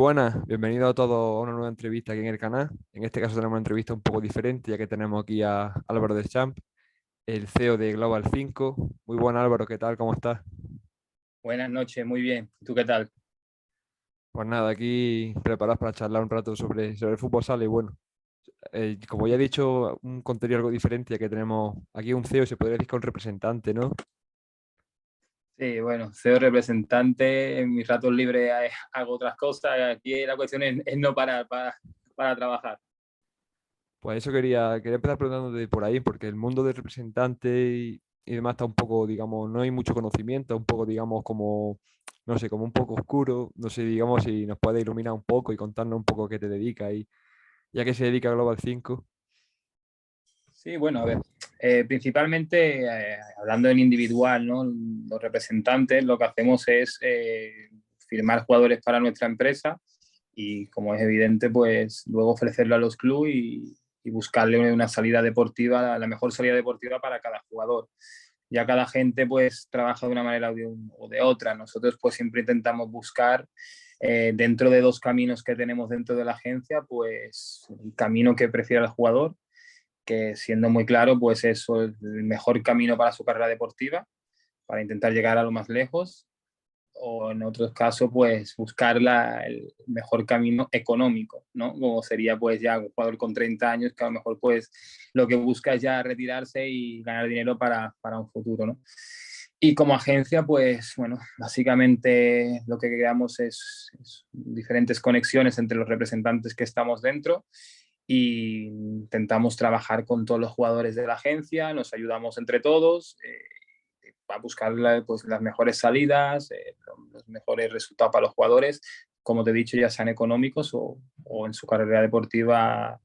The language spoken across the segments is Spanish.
buenas, bienvenido a todos a una nueva entrevista aquí en el canal. En este caso tenemos una entrevista un poco diferente, ya que tenemos aquí a Álvaro Deschamps, el CEO de Global 5. Muy buen Álvaro, ¿qué tal? ¿Cómo estás? Buenas noches, muy bien. ¿Tú qué tal? Pues nada, aquí preparados para charlar un rato sobre el fútbol sala y bueno, como ya he dicho, un contenido algo diferente, ya que tenemos aquí un CEO, se podría decir que un representante, ¿no? Sí, bueno, soy representante, en mis ratos libres hago otras cosas, aquí la cuestión es no parar para trabajar. Pues eso quería empezar preguntándote por ahí, porque el mundo del representante y demás está un poco, digamos, no hay mucho conocimiento, un poco, digamos, como, no sé, como un poco oscuro. No sé, digamos, si nos puede iluminar un poco y contarnos un poco qué te dedicas y ya que se dedica a Global 5. Sí, bueno, a ver, principalmente hablando en individual, ¿no? Los representantes lo que hacemos es firmar jugadores para nuestra empresa y como es evidente, pues luego ofrecerlo a los clubes y buscarle una salida deportiva, la mejor salida deportiva para cada jugador. Ya cada gente pues trabaja de una manera o de otra. Nosotros pues siempre intentamos buscar dentro de dos caminos que tenemos dentro de la agencia, pues el camino que prefiera el jugador, que siendo muy claro, pues eso es el mejor camino para su carrera deportiva, para intentar llegar a lo más lejos, o en otros casos, pues buscar el mejor camino económico, ¿no? Como sería pues ya un jugador con 30 años que a lo mejor pues lo que busca es ya retirarse y ganar dinero para un futuro, ¿no? Y como agencia, pues bueno, básicamente lo que creamos es diferentes conexiones entre los representantes que estamos dentro y intentamos trabajar con todos los jugadores de la agencia, nos ayudamos entre todos a buscar pues, las mejores salidas, los mejores resultados para los jugadores, como te he dicho, ya sean económicos o en su carrera deportiva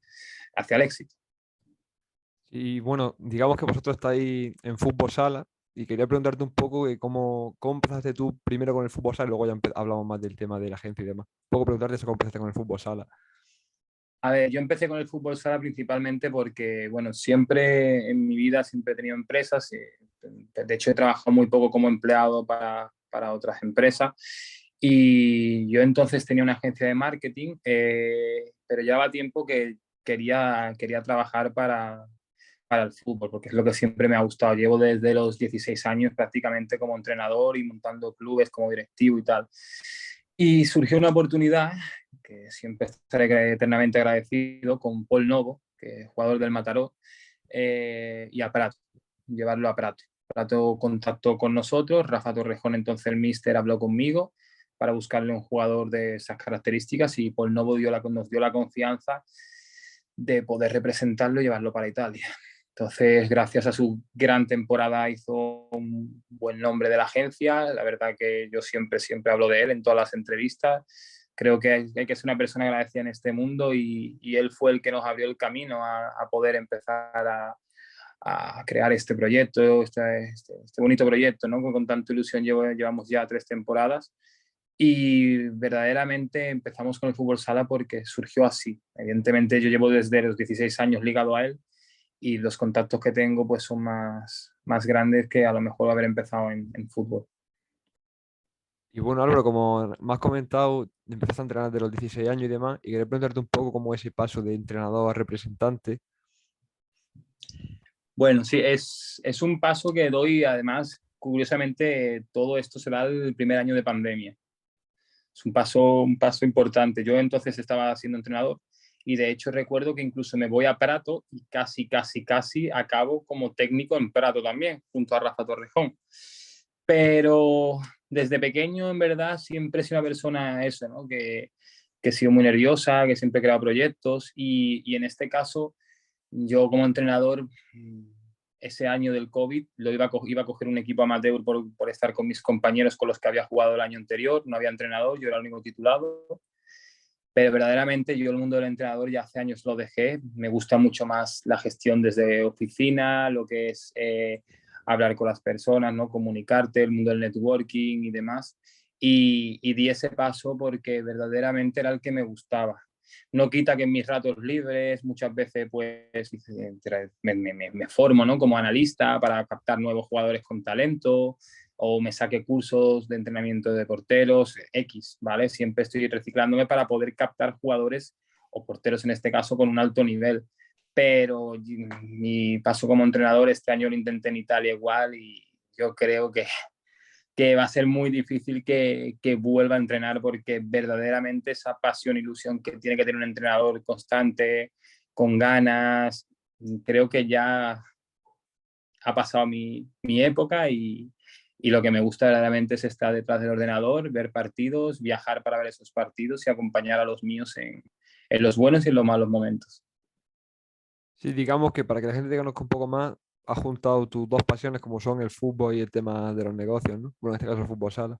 hacia el éxito. Y bueno, digamos que vosotros estáis en fútbol sala y quería preguntarte un poco que cómo empezaste tú primero con el fútbol sala y luego ya hablamos más del tema de la agencia y demás. Un poco preguntarte eso, cómo empezaste con el fútbol sala. A ver, yo empecé con el fútbol sala principalmente porque, bueno, siempre en mi vida siempre he tenido empresas. De hecho, he trabajado muy poco como empleado para otras empresas. Y yo entonces tenía una agencia de marketing, pero ya va tiempo que quería trabajar para el fútbol, porque es lo que siempre me ha gustado. Llevo desde los 16 años prácticamente como entrenador y montando clubes como directivo y tal. Y surgió una oportunidad que siempre estaré eternamente agradecido con Paul Novo, que es jugador del Mataró, y a Prato, llevarlo a Prato. Prato contactó con nosotros, Rafa Torrejón, entonces el míster, habló conmigo para buscarle un jugador de esas características y Paul Novo nos dio la confianza de poder representarlo y llevarlo para Italia. Entonces, gracias a su gran temporada hizo un buen nombre de la agencia. La verdad que yo siempre hablo de él en todas las entrevistas. Creo que hay que ser una persona agradecida en este mundo y él fue el que nos abrió el camino a poder empezar a crear este proyecto, este bonito proyecto, ¿no? Con tanta ilusión llevamos ya 3 temporadas y verdaderamente empezamos con el fútbol sala porque surgió así. Evidentemente yo llevo desde los 16 años ligado a él y los contactos que tengo pues son más grandes que a lo mejor haber empezado en fútbol. Y bueno, Álvaro, como me has comentado, empezaste a entrenar de los 16 años y demás, y quería preguntarte un poco cómo es ese paso de entrenador a representante. Bueno, sí, es un paso que doy, además, curiosamente, todo esto se da el primer año de pandemia. Es un paso importante. Yo entonces estaba siendo entrenador y de hecho recuerdo que incluso me voy a Prato y casi acabo como técnico en Prato también, junto a Rafa Torrejón. Pero desde pequeño, en verdad, siempre he sido una persona eso, ¿no? Que he sido muy nerviosa, que siempre he creado proyectos y en este caso yo como entrenador, ese año del COVID, iba a coger un equipo amateur por estar con mis compañeros con los que había jugado el año anterior, no había entrenador, yo era el único titulado, pero verdaderamente yo el mundo del entrenador ya hace años lo dejé, me gusta mucho más la gestión desde oficina, lo que es hablar con las personas, ¿no? Comunicarte, el mundo del networking y demás. Y di ese paso porque verdaderamente era el que me gustaba. No quita que en mis ratos libres muchas veces pues me formo, ¿no? Como analista para captar nuevos jugadores con talento, o me saque cursos de entrenamiento de porteros, X, ¿vale? Siempre estoy reciclándome para poder captar jugadores o porteros en este caso con un alto nivel. Pero mi paso como entrenador este año lo intenté en Italia igual y yo creo que va a ser muy difícil que vuelva a entrenar porque verdaderamente esa pasión, ilusión que tiene que tener un entrenador constante, con ganas, creo que ya ha pasado mi época y lo que me gusta verdaderamente es estar detrás del ordenador, ver partidos, viajar para ver esos partidos y acompañar a los míos en los buenos y en los malos momentos. Sí, digamos que para que la gente te conozca un poco más, has juntado tus dos pasiones como son el fútbol y el tema de los negocios, ¿no? Bueno, en este caso el fútbol sala.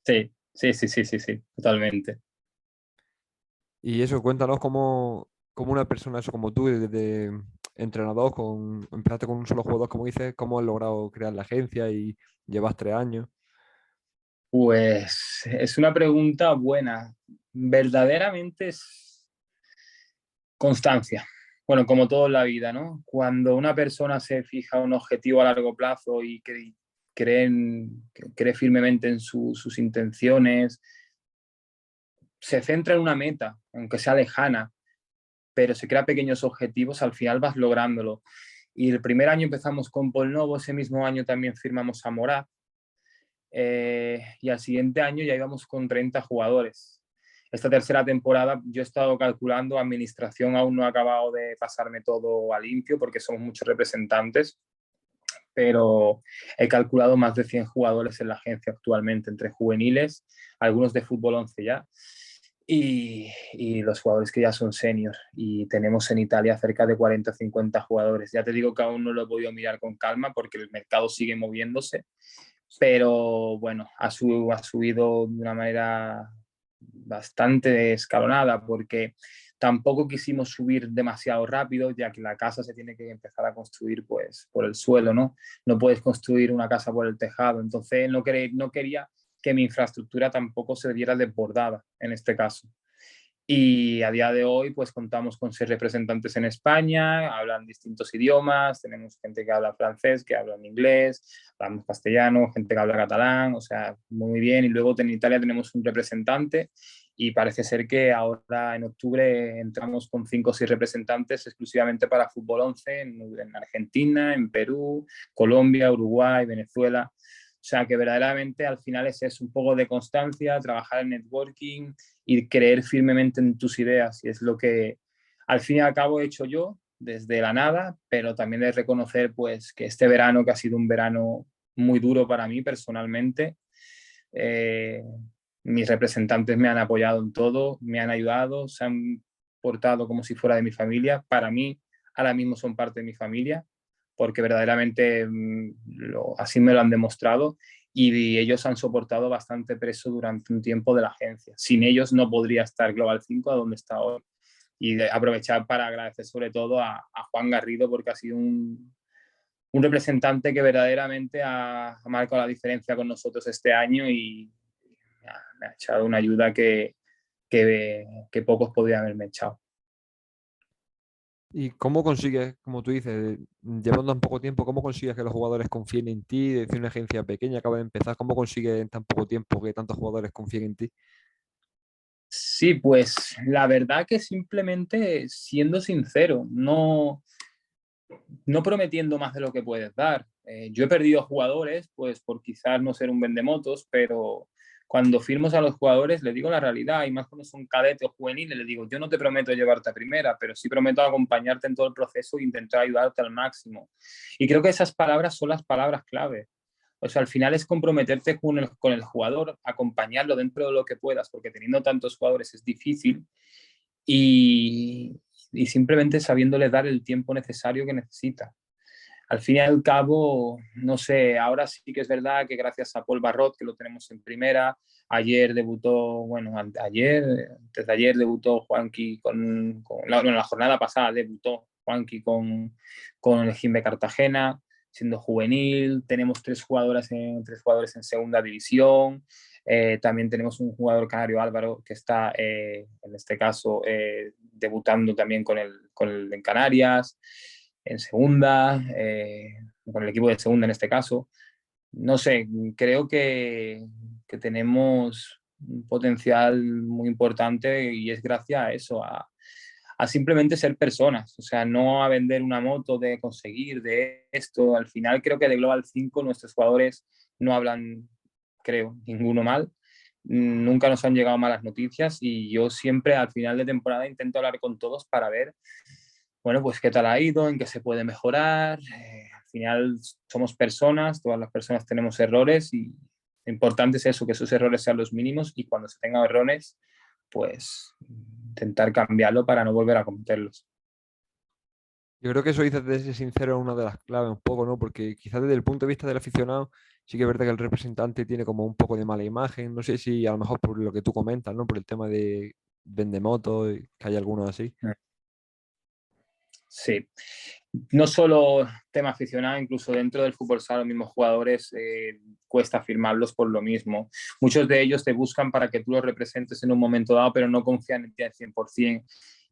Sí, sí, sí, sí, sí, sí, totalmente. Y eso, cuéntanos cómo una persona, eso como tú, desde entrenador, empezaste con un solo jugador, como dices, cómo has logrado crear la agencia y llevas 3 años. Pues es una pregunta buena. Verdaderamente es constancia. Bueno, como todo en la vida, ¿no? Cuando una persona se fija un objetivo a largo plazo y cree firmemente en sus intenciones, se centra en una meta, aunque sea lejana, pero se crea pequeños objetivos, al final vas lográndolo. Y el primer año empezamos con Polnovo, ese mismo año también firmamos a Morat, y al siguiente año ya íbamos con 30 jugadores. Esta tercera temporada yo he estado calculando, administración aún no ha acabado de pasarme todo a limpio porque somos muchos representantes, pero he calculado más de 100 jugadores en la agencia actualmente, entre juveniles, algunos de fútbol 11 ya, y los jugadores que ya son seniors. Y tenemos en Italia cerca de 40 o 50 jugadores. Ya te digo que aún no lo he podido mirar con calma porque el mercado sigue moviéndose, pero bueno, ha subido de una manera bastante escalonada porque tampoco quisimos subir demasiado rápido, ya que la casa se tiene que empezar a construir pues por el suelo, ¿no? No puedes construir una casa por el tejado, entonces no quería que mi infraestructura tampoco se viera desbordada en este caso. Y a día de hoy, pues contamos con 6 representantes en España, hablan distintos idiomas, tenemos gente que habla francés, que habla inglés, hablamos castellano, gente que habla catalán, o sea, muy bien. Y luego en Italia tenemos un representante y parece ser que ahora en octubre entramos con 5 o 6 representantes exclusivamente para fútbol 11 en Argentina, en Perú, Colombia, Uruguay, Venezuela. O sea que verdaderamente al final es un poco de constancia, trabajar en networking y creer firmemente en tus ideas. Y es lo que al fin y al cabo he hecho yo desde la nada, pero también de reconocer pues que este verano, que ha sido un verano muy duro para mí personalmente, eh, mis representantes me han apoyado en todo, me han ayudado, se han portado como si fuera de mi familia. Para mí, ahora mismo son parte de mi familia, porque verdaderamente así me lo han demostrado y ellos han soportado bastante peso durante un tiempo de la agencia. Sin ellos no podría estar Global 5 a donde está hoy. Y aprovechar para agradecer sobre todo a Juan Garrido porque ha sido un representante que verdaderamente ha marcado la diferencia con nosotros este año y me ha echado una ayuda que pocos podrían haberme echado. ¿Y cómo consigues, como tú dices, llevando tan poco tiempo, cómo consigues que los jugadores confíen en ti? Desde una agencia pequeña, acaba de empezar, ¿cómo consigues en tan poco tiempo que tantos jugadores confíen en ti? Sí, pues la verdad que simplemente siendo sincero, no prometiendo más de lo que puedes dar. Yo he perdido jugadores, pues por quizás no ser un vendemotos, pero cuando firmos a los jugadores les digo la realidad, y más cuando son cadetes o juveniles, les digo, yo no te prometo llevarte a primera, pero sí prometo acompañarte en todo el proceso e intentar ayudarte al máximo. Y creo que esas palabras son las palabras clave. O sea, al final es comprometerte con el jugador, acompañarlo dentro de lo que puedas, porque teniendo tantos jugadores es difícil, y, y simplemente sabiéndole dar el tiempo necesario que necesita. Al fin y al cabo, no sé, ahora sí que es verdad que gracias a Paul Barrot, que lo tenemos en primera, ayer debutó, bueno, antes de ayer debutó Juanqui la jornada pasada debutó Juanqui con el Jimbe Cartagena, siendo juvenil, tenemos tres jugadores en segunda división, también tenemos un jugador canario, Álvaro, que está en este caso debutando también con el en Canarias en segunda, con el equipo de segunda en este caso. no sé, creo que tenemos un potencial muy importante y es gracias a eso, a simplemente ser personas, o sea, no a vender una moto de conseguir, de esto. Al final creo que de Global 5 nuestros jugadores no hablan, creo, ninguno mal. Nunca nos han llegado malas noticias y yo siempre al final de temporada intento hablar con todos para ver, bueno, pues qué tal ha ido, en qué se puede mejorar. Al final somos personas, todas las personas tenemos errores y lo importante es eso, que esos errores sean los mínimos y cuando se tengan errores, pues intentar cambiarlo para no volver a cometerlos. Yo creo que eso dices de ser sincero es una de las claves un poco, ¿no? Porque quizás desde el punto de vista del aficionado, sí que es verdad que el representante tiene como un poco de mala imagen. No sé si a lo mejor por lo que tú comentas, ¿no? Por el tema de vendemotos, y que hay algunos así. Sí, no solo tema aficionado, incluso dentro del fútbol sala los mismos jugadores cuesta firmarlos por lo mismo. Muchos de ellos te buscan para que tú los representes en un momento dado, pero no confían en ti al 100%.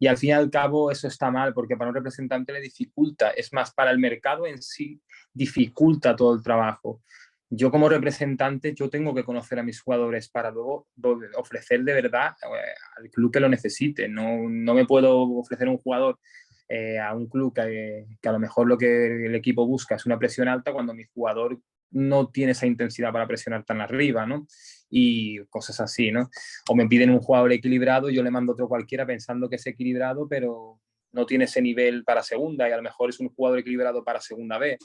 Y al fin y al cabo eso está mal, porque para un representante le dificulta, es más, para el mercado en sí dificulta todo el trabajo. Yo como representante, yo tengo que conocer a mis jugadores para luego ofrecer de verdad al club que lo necesite. No, no me puedo ofrecer un jugador a un club que a lo mejor lo que el equipo busca es una presión alta cuando mi jugador no tiene esa intensidad para presionar tan arriba, ¿no? Y cosas así, ¿no? O me piden un jugador equilibrado, yo le mando otro cualquiera pensando que es equilibrado, pero no tiene ese nivel para segunda y a lo mejor es un jugador equilibrado para segunda B.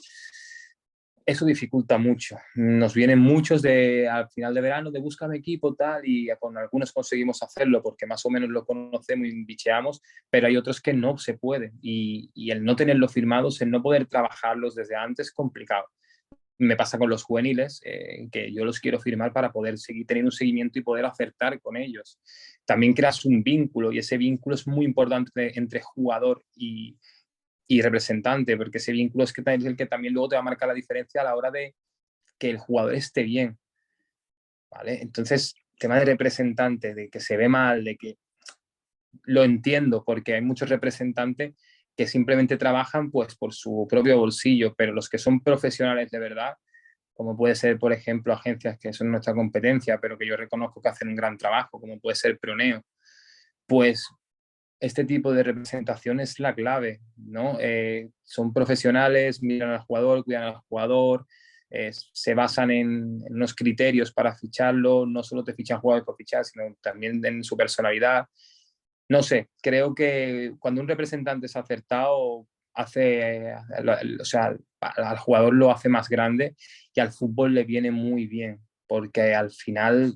Eso dificulta mucho. Nos vienen muchos al final de verano de búscame equipo tal y con algunos conseguimos hacerlo porque más o menos lo conocemos y bicheamos, pero hay otros que no se puede y el no tenerlos firmados, el no poder trabajarlos desde antes es complicado. Me pasa con los juveniles, que yo los quiero firmar para poder seguir teniendo un seguimiento y poder acertar con ellos. También creas un vínculo y ese vínculo es muy importante entre jugador y representante, porque ese vínculo es el que también luego te va a marcar la diferencia a la hora de que el jugador esté bien, ¿vale? Entonces, tema de representante, de que se ve mal, de que lo entiendo, porque hay muchos representantes que simplemente trabajan pues por su propio bolsillo, pero los que son profesionales de verdad, como puede ser, por ejemplo, agencias que son nuestra competencia, pero que yo reconozco que hacen un gran trabajo, como puede ser Proneo, pues este tipo de representación es la clave, ¿no? Son profesionales, miran al jugador, cuidan al jugador, se basan en unos criterios para ficharlo, no solo te fichan jugadores por fichar, sino también en su personalidad. No sé, creo que cuando un representante es acertado, hace, o sea, al jugador lo hace más grande y al fútbol le viene muy bien, porque al final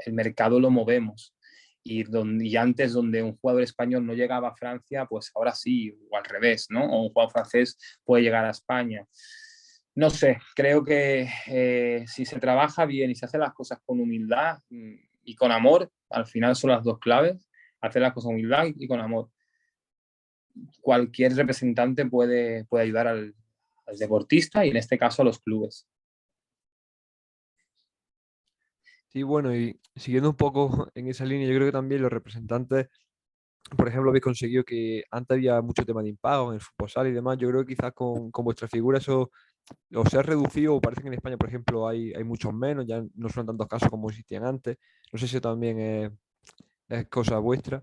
el mercado lo movemos. Y antes donde un jugador español no llegaba a Francia, pues ahora sí, o al revés, ¿no? O un jugador francés puede llegar a España. No sé, creo que si se trabaja bien y se hace las cosas con humildad y con amor, al final son las dos claves, hacer las cosas con humildad y con amor. Cualquier representante puede ayudar al deportista y en este caso a los clubes. Sí, bueno, y siguiendo un poco en esa línea, yo creo que también los representantes, por ejemplo, habéis conseguido que antes había mucho tema de impago en el fútbol sala y demás. Yo creo que quizás con vuestra figura eso o se ha reducido, o parece que en España, por ejemplo, hay muchos menos, ya no son tantos casos como existían antes. No sé si eso también es cosa vuestra.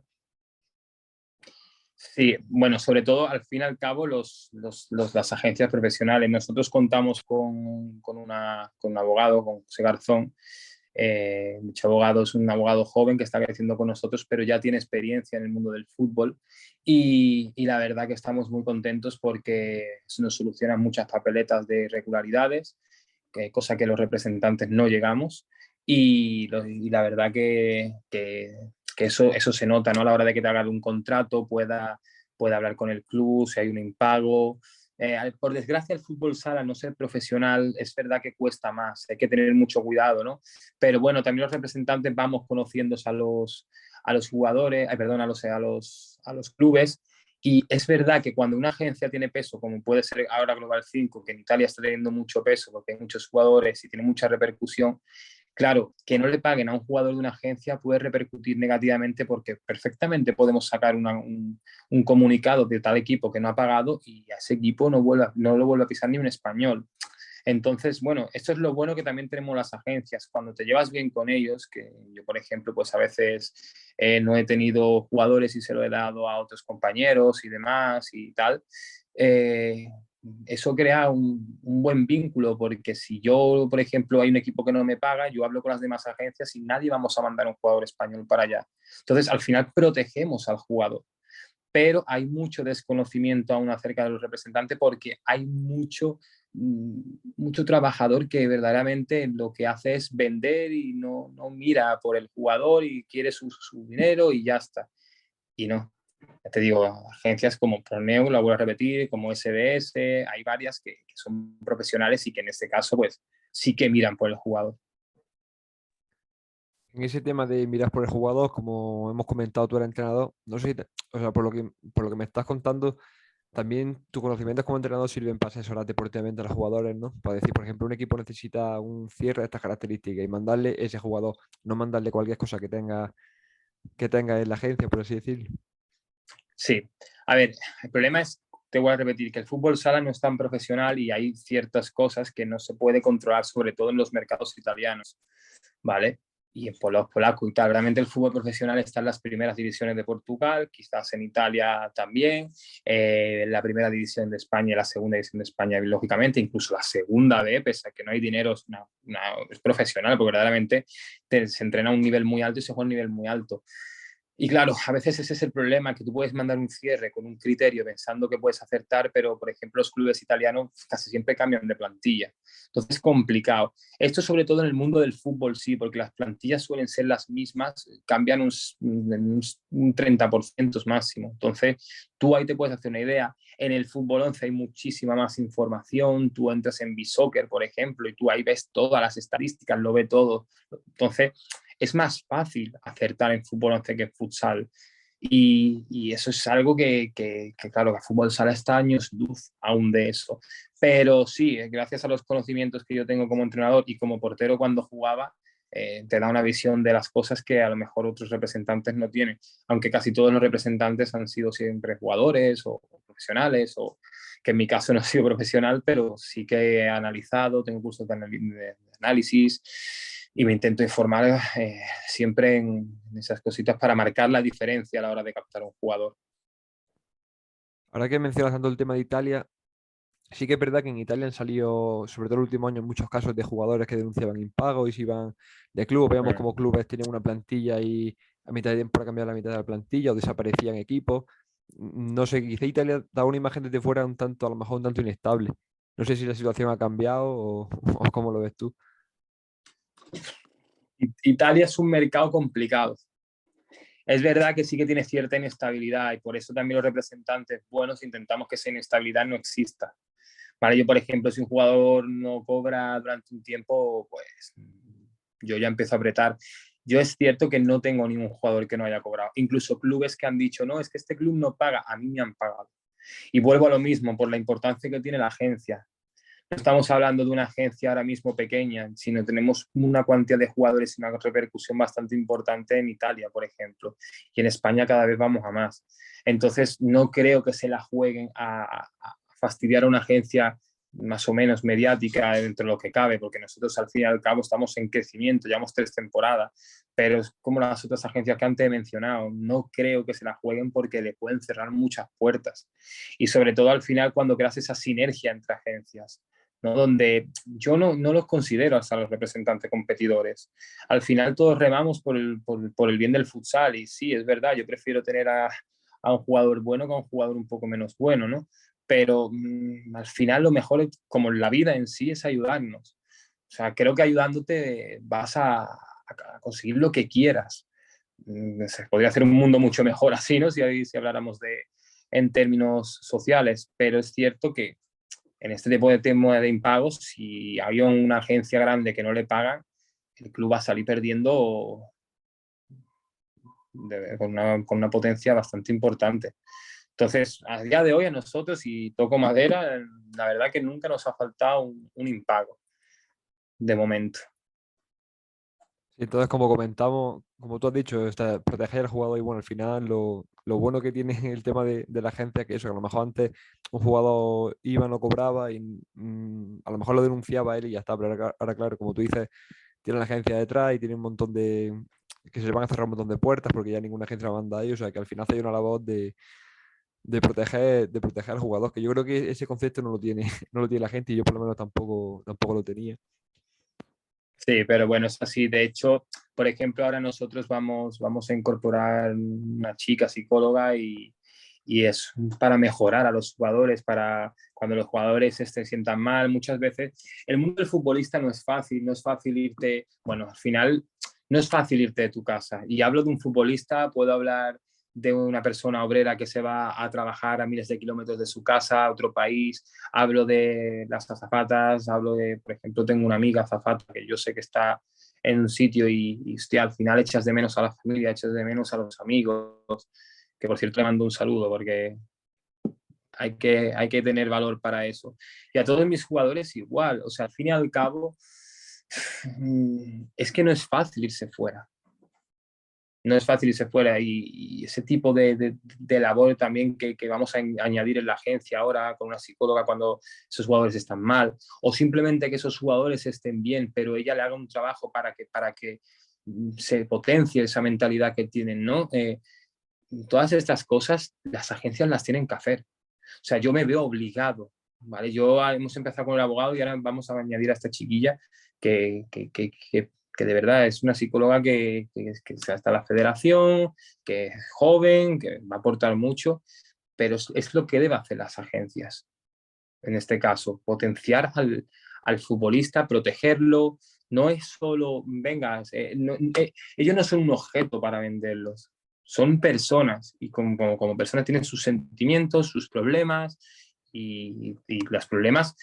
Sí, bueno, sobre todo al fin y al cabo las agencias profesionales. Nosotros contamos con un abogado, con José Garzón. Mucho abogado es un abogado joven que está creciendo con nosotros, pero ya tiene experiencia en el mundo del fútbol y la verdad que estamos muy contentos porque se nos solucionan muchas papeletas de irregularidades, cosa que los representantes no llegamos y la verdad que eso se nota, ¿no? A la hora de que te hagan un contrato, pueda hablar con el club, si hay un impago. Por desgracia, el fútbol sala, no ser profesional, es verdad que cuesta más, hay que tener mucho cuidado, ¿no? Pero bueno, también los representantes vamos conociendo a los jugadores, perdón, a los clubes. Y es verdad que cuando una agencia tiene peso, como puede ser ahora Global 5, que en Italia está teniendo mucho peso porque hay muchos jugadores y tiene mucha repercusión, claro, que no le paguen a un jugador de una agencia puede repercutir negativamente porque perfectamente podemos sacar un comunicado de tal equipo que no ha pagado y a ese equipo no lo vuelve a pisar ni un español. Entonces, bueno, esto es lo bueno que también tenemos las agencias. Cuando te llevas bien con ellos, que yo, por ejemplo, pues a veces no he tenido jugadores y se lo he dado a otros compañeros y demás y tal, eh, eso crea un buen vínculo, porque si yo, por ejemplo, hay un equipo que no me paga, yo hablo con las demás agencias y nadie vamos a mandar un jugador español para allá. Entonces, al final protegemos al jugador, pero hay mucho desconocimiento aún acerca de los representantes porque hay mucho trabajador que verdaderamente lo que hace es vender y no mira por el jugador y quiere su dinero y ya está. Y no, ya te digo, agencias como Proneu, la vuelvo a repetir, como SBS, hay varias que son profesionales y que en este caso pues sí que miran por el jugador. En ese tema de mirar por el jugador, como hemos comentado, tú eres entrenador, no sé si o sea, por lo que me estás contando, también tus conocimientos como entrenador sirven para asesorar deportivamente a los jugadores, ¿no? Para decir, por ejemplo, un equipo necesita un cierre de estas características y mandarle ese jugador, no mandarle cualquier cosa que tenga en la agencia, por así decirlo. Sí, a ver, el problema es, te voy a repetir, que el fútbol sala no es tan profesional y hay ciertas cosas que no se puede controlar, sobre todo en los mercados italianos, ¿vale? Y en los polacos y tal. Realmente el fútbol profesional está en las primeras divisiones de Portugal, quizás en Italia también, en la primera división de España y la segunda división de España, lógicamente, incluso la segunda B, pese a que no hay dinero, es profesional, porque verdaderamente se entrena a un nivel muy alto y se juega a un nivel muy alto. Y claro, a veces ese es el problema, que tú puedes mandar un cierre con un criterio pensando que puedes acertar, pero por ejemplo los clubes italianos casi siempre cambian de plantilla. Entonces es complicado. Esto sobre todo en el mundo del fútbol sí, porque las plantillas suelen ser las mismas, cambian un 30% máximo. Entonces tú ahí te puedes hacer una idea. En el fútbol 11 hay muchísima más información, tú entras en B-Soccer, por ejemplo, y tú ahí ves todas las estadísticas, lo ve todo. Entonces es más fácil acertar en fútbol 11 que en futsal. Y eso es algo claro, que fútbol sala está años luz aún de eso. Pero sí, gracias a los conocimientos que yo tengo como entrenador y como portero cuando jugaba, te da una visión de las cosas que a lo mejor otros representantes no tienen. Aunque casi todos los representantes han sido siempre jugadores o profesionales, o que en mi caso no he sido profesional, pero sí que he analizado, tengo cursos de análisis y me intento informar siempre en esas cositas para marcar la diferencia a la hora de captar un jugador. Ahora que mencionas tanto el tema de Italia, sí que es verdad que en Italia han salido, sobre todo el último año, muchos casos de jugadores que denunciaban impagos y se iban de club. Veíamos como clubes tenían una plantilla y a mitad de tiempo cambiar la mitad de la plantilla o desaparecían equipos. No sé, quizá Italia da una imagen desde fuera un tanto, a lo mejor un tanto inestable. No sé si la situación ha cambiado o cómo lo ves tú. Italia es un mercado complicado. Es verdad que sí que tiene cierta inestabilidad y por eso también los representantes buenos intentamos que esa inestabilidad no exista. Vale, yo, por ejemplo, si un jugador no cobra durante un tiempo, pues yo ya empiezo a apretar. Yo es cierto que no tengo ningún jugador que no haya cobrado. Incluso clubes que han dicho, no, es que este club no paga, a mí me han pagado. Y vuelvo a lo mismo, por la importancia que tiene la agencia. No estamos hablando de una agencia ahora mismo pequeña, sino tenemos una cantidad de jugadores y una repercusión bastante importante en Italia, por ejemplo, y en España cada vez vamos a más. Entonces, no creo que se la jueguen a fastidiar a una agencia más o menos mediática dentro de lo que cabe, porque nosotros al fin y al cabo estamos en crecimiento, llevamos 3 temporadas, pero es como las otras agencias que antes he mencionado, no creo que se la jueguen porque le pueden cerrar muchas puertas. Y sobre todo al final cuando creas esa sinergia entre agencias, ¿no? Donde yo no los considero hasta los representantes competidores. Al final todos remamos por el bien del futsal y sí, es verdad, yo prefiero tener a un jugador bueno que a un jugador un poco menos bueno, ¿no? Pero al final lo mejor, como en la vida en sí, es ayudarnos. O sea, creo que ayudándote vas a conseguir lo que quieras. Se podría hacer un mundo mucho mejor así, ¿no? Si habláramos en términos sociales, pero es cierto que en este tipo de tema de impagos, si hay una agencia grande que no le pagan, el club va a salir perdiendo con una potencia bastante importante. Entonces, a día de hoy a nosotros, y toco madera, la verdad que nunca nos ha faltado un impago, de momento. Entonces, como comentamos, como tú has dicho, proteger al jugador y bueno, al final lo bueno que tiene el tema de la agencia es que eso, que a lo mejor antes un jugador iba, no cobraba y a lo mejor lo denunciaba él y ya está, pero ahora, claro, como tú dices, tiene la agencia detrás y tiene un montón que se le van a cerrar un montón de puertas porque ya ninguna agencia la manda a ellos, o sea que al final hay una labor de proteger al jugador, que yo creo que ese concepto no lo tiene, no lo tiene la gente y yo por lo menos tampoco lo tenía. Sí, pero bueno, es así. De hecho, por ejemplo, ahora nosotros vamos a incorporar una chica psicóloga y es para mejorar a los jugadores, para cuando los jugadores se sientan mal. Muchas veces el mundo del futbolista no es fácil irte, bueno, al final no es fácil irte de tu casa. Y hablo de un futbolista, puedo hablar de una persona obrera que se va a trabajar a miles de kilómetros de su casa, a otro país, hablo de las azafatas, hablo de, por ejemplo, tengo una amiga azafata que yo sé que está en un sitio y hostia, al final echas de menos a la familia, echas de menos a los amigos, que por cierto le mando un saludo porque hay que tener valor para eso. Y a todos mis jugadores igual, o sea, al fin y al cabo, es que no es fácil irse fuera, no es fácil irse fuera y ese tipo de labor también que vamos a añadir en la agencia ahora con una psicóloga cuando esos jugadores están mal o simplemente que esos jugadores estén bien, pero ella le haga un trabajo para que se potencie esa mentalidad que tienen, ¿no? Todas estas cosas las agencias las tienen que hacer. O sea, yo me veo obligado, ¿vale? Hemos empezado con el abogado y ahora vamos a añadir a esta chiquilla que de verdad es una psicóloga que está en la federación, que es joven, que va a aportar mucho, pero es lo que deben hacer las agencias, en este caso, potenciar al futbolista, protegerlo, no es solo, venga, ellos no son un objeto para venderlos, son personas y como personas tienen sus sentimientos, sus problemas y los problemas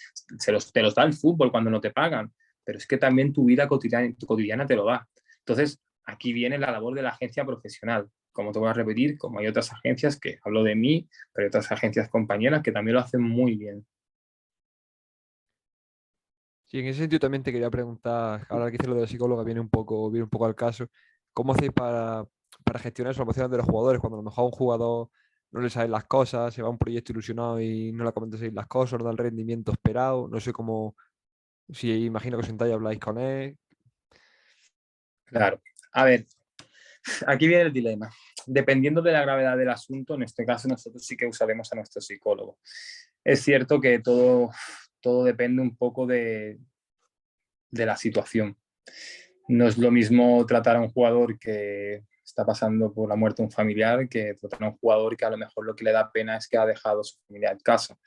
te los da el fútbol cuando no te pagan, pero es que también tu cotidiana te lo da. Entonces, aquí viene la labor de la agencia profesional. Como te voy a repetir, como hay otras agencias que hablo de mí, pero hay otras agencias compañeras que también lo hacen muy bien. Sí, en ese sentido también te quería preguntar, ahora que hice lo de la psicóloga viene un poco al caso, ¿cómo hacéis para gestionar las emociones de los jugadores cuando a lo mejor a un jugador no le salen las cosas, se va a un proyecto ilusionado y no le comentáis las cosas, no da el rendimiento esperado? No sé cómo, si imagino que os sentáis y habláis con él. Claro. A ver, aquí viene el dilema. Dependiendo de la gravedad del asunto, en este caso nosotros sí que usaremos a nuestro psicólogo. Es cierto que todo depende un poco de la situación. No es lo mismo tratar a un jugador que está pasando por la muerte de un familiar que tratar a un jugador que a lo mejor lo que le da pena es que ha dejado a su familia en casa.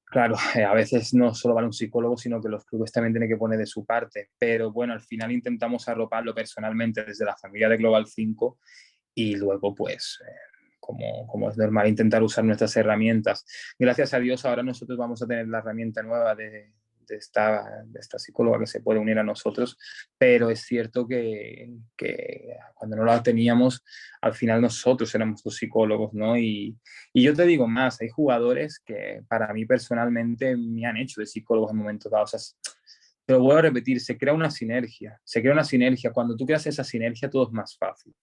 Claro, a veces no solo vale un psicólogo, sino que los clubes también tienen que poner de su parte. Pero bueno, al final intentamos arroparlo personalmente desde la familia de Global 5 y luego, pues, como es normal, intentar usar nuestras herramientas. Gracias a Dios, ahora nosotros vamos a tener la herramienta nueva de esta psicóloga que se puede unir a nosotros, pero es cierto que cuando no la teníamos, al final nosotros éramos los psicólogos, ¿no? Y yo te digo más, hay jugadores que para mí personalmente me han hecho de psicólogos en momentos dados. O sea, pero vuelvo a repetir, se crea una sinergia. Cuando tú creas esa sinergia, todo es más fácil.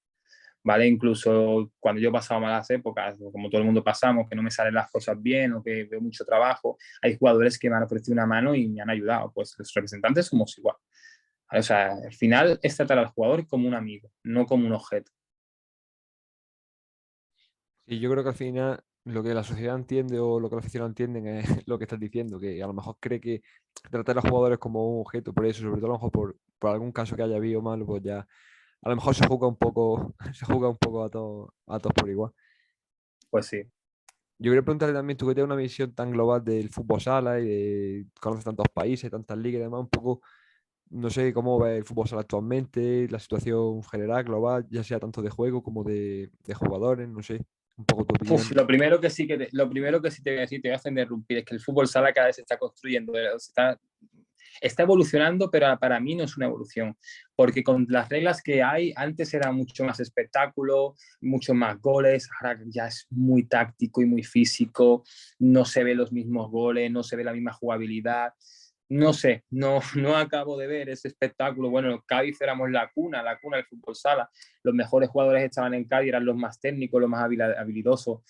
¿Vale? Incluso cuando yo he pasado malas épocas, como todo el mundo pasamos, que no me salen las cosas bien o que veo mucho trabajo, hay jugadores que me han ofrecido una mano y me han ayudado. Pues los representantes somos igual. ¿Vale? O sea, al final es tratar al jugador como un amigo, no como un objeto. Y yo creo que al final lo que la sociedad entiende o lo que los aficionados entienden es lo que estás diciendo, que a lo mejor cree que tratar a los jugadores como un objeto, por eso, sobre todo a lo mejor por algún caso que haya habido mal, pues ya a lo mejor se juega un poco, se juega un poco a todos por igual. Pues sí. Yo quería preguntarle también, tú que tienes una visión tan global del fútbol sala y conoces tantos países, tantas ligas y demás, un poco, no sé cómo ves el fútbol sala actualmente, la situación general, global, ya sea tanto de juego como de jugadores, no sé, un poco tu Uf, opinión. lo primero que sí te voy a decir, te voy a hacer interrumpir, es que el fútbol sala cada vez se está construyendo, está evolucionando, pero para mí no es una evolución, porque con las reglas que hay, antes era mucho más espectáculo, mucho más goles, ahora ya es muy táctico y muy físico, no se ve los mismos goles, no se ve la misma jugabilidad. no sé, no, no acabo de ver ese espectáculo. Bueno, Cádiz éramos la cuna del fútbol sala. Los mejores jugadores estaban en Cádiz, eran los más técnicos, los más habilidosos.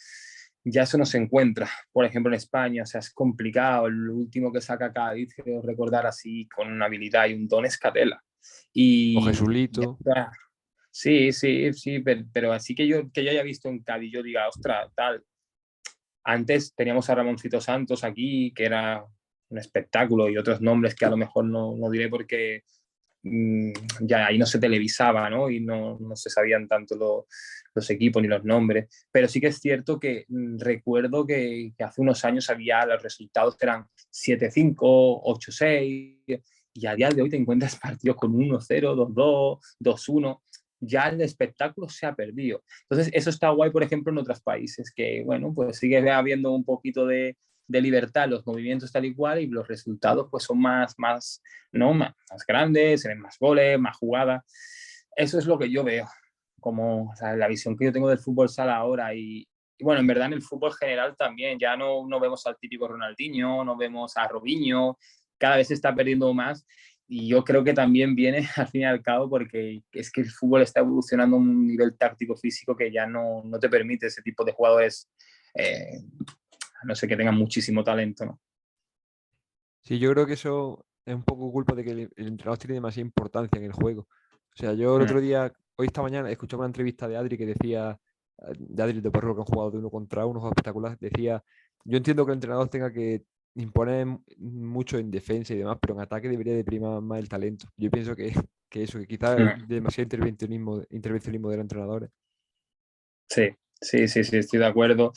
Ya eso no se encuentra, por ejemplo, en España. O sea, es complicado. El último que saca Cádiz, creo recordar así, con una habilidad y un don es Catela. O Y ya Jesulito. está. Sí, sí, sí, pero así que yo haya visto en Cádiz, yo diga, ostras, tal. Antes teníamos a Ramoncito Santos aquí, que era un espectáculo, y otros nombres que a lo mejor no diré porque mmm, ya ahí no se televisaba, ¿no? Y no se sabían tanto los equipos ni los nombres. Pero sí que es cierto que recuerdo que hace unos años había los resultados que eran 7-5, 8-6, y a día de hoy te encuentras partidos con 1-0, 2-2, 2-1. Ya el espectáculo se ha perdido. Entonces, eso está guay, por ejemplo, en otros países, que, bueno, pues sigue habiendo un poquito de libertad, los movimientos tal y cual, y los resultados pues son más ¿no? Más grandes, se ven más goles, más jugadas. Eso es lo que yo veo, como o sea, la visión que yo tengo del fútbol sala ahora. Y bueno, en verdad en el fútbol general también, ya no vemos al típico Ronaldinho, no vemos a Robinho, cada vez se está perdiendo más. Y yo creo que también viene al fin y al cabo porque es que el fútbol está evolucionando a un nivel táctico físico que ya no te permite ese tipo de jugadores, a no ser que tengan muchísimo talento, ¿no? Sí, yo creo que eso es un poco culpa de que el entrenador tiene demasiada importancia en el juego. O sea, yo el otro día, hoy esta mañana, escuchaba una entrevista de Adri que decía, de Adri de Perro, que han jugado de uno contra uno, juegos espectaculares, decía, yo entiendo que el entrenador tenga que imponer mucho en defensa y demás, pero en ataque debería de primar más el talento. Yo pienso que eso, que quizás es demasiado intervencionismo de los entrenadores. Sí, sí, sí, sí, estoy de acuerdo.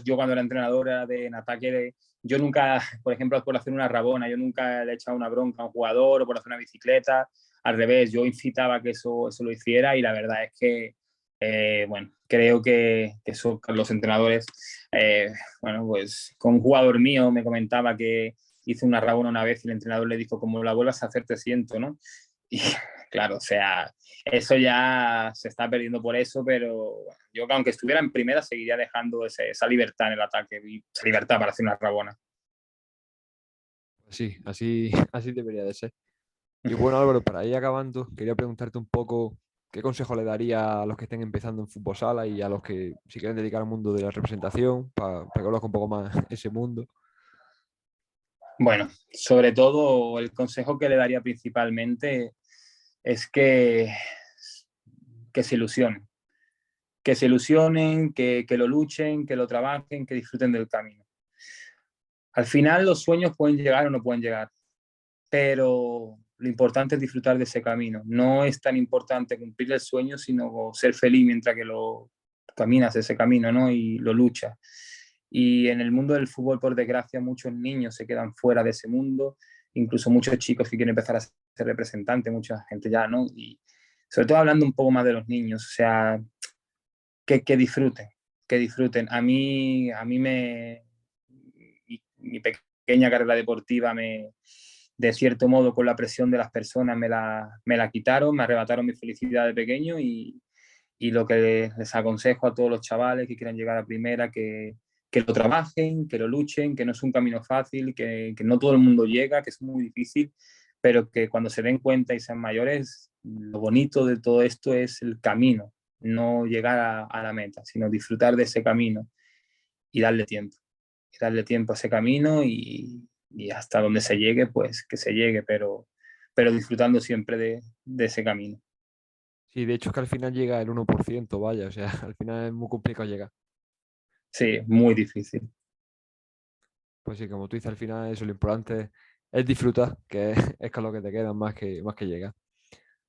Yo cuando era entrenadora en ataque, yo nunca, por ejemplo, por hacer una rabona, yo nunca le he echado una bronca a un jugador o por hacer una bicicleta. Al revés, yo incitaba que eso lo hiciera y la verdad es que, bueno, creo que eso, los entrenadores, bueno, pues con un jugador mío me comentaba que hizo una rabona una vez y el entrenador le dijo, como la vuelvas a hacer, te siento, ¿no? Y claro, o sea, eso ya se está perdiendo por eso, pero bueno, yo aunque estuviera en primera seguiría dejando esa libertad en el ataque y esa libertad para hacer una rabona. Sí, así, así debería de ser. Y bueno, Álvaro, para ir acabando, quería preguntarte un poco qué consejo le daría a los que estén empezando en fútbol sala y a los que si quieren dedicar al mundo de la representación, para que conozcan un poco más ese mundo. Bueno, sobre todo el consejo que le daría principalmente es que se ilusionen, que lo luchen, que lo trabajen, que disfruten del camino. Al final los sueños pueden llegar o no pueden llegar, pero lo importante es disfrutar de ese camino. No es tan importante cumplir el sueño, sino ser feliz mientras que lo caminas ese camino, ¿no? Y lo luchas. Y en el mundo del fútbol, por desgracia, muchos niños se quedan fuera de ese mundo, incluso muchos chicos que quieren empezar a ser representantes, mucha gente ya, ¿no? Y sobre todo hablando un poco más de los niños, o sea, que disfruten, que disfruten. A mí mi pequeña carrera deportiva de cierto modo, con la presión de las personas me la quitaron, me arrebataron mi felicidad de pequeño y lo que les aconsejo a todos los chavales que quieran llegar a primera, que lo trabajen, que lo luchen, que no es un camino fácil, que no todo el mundo llega, que es muy difícil, pero que cuando se den cuenta y sean mayores, lo bonito de todo esto es el camino, no llegar a la meta, sino disfrutar de ese camino y darle tiempo a ese camino y hasta donde se llegue, pues que se llegue, pero disfrutando siempre de ese camino. Sí, de hecho es que al final llega el 1%, vaya, o sea, al final es muy complicado llegar. Sí, muy difícil. Pues sí, como tú dices, al final eso, lo importante es disfrutar, que es con lo que te queda más que llegar.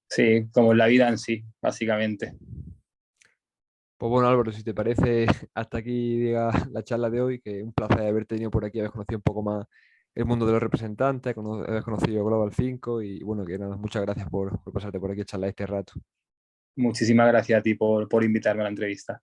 Sí, como la vida en sí, básicamente. Pues bueno, Álvaro, si te parece, hasta aquí diga la charla de hoy, que un placer haberte tenido por aquí, haber conocido un poco más el mundo de los representantes, haber conocido Global 5 y bueno, que nada, muchas gracias por pasarte por aquí a charlar este rato. Muchísimas gracias a ti por invitarme a la entrevista.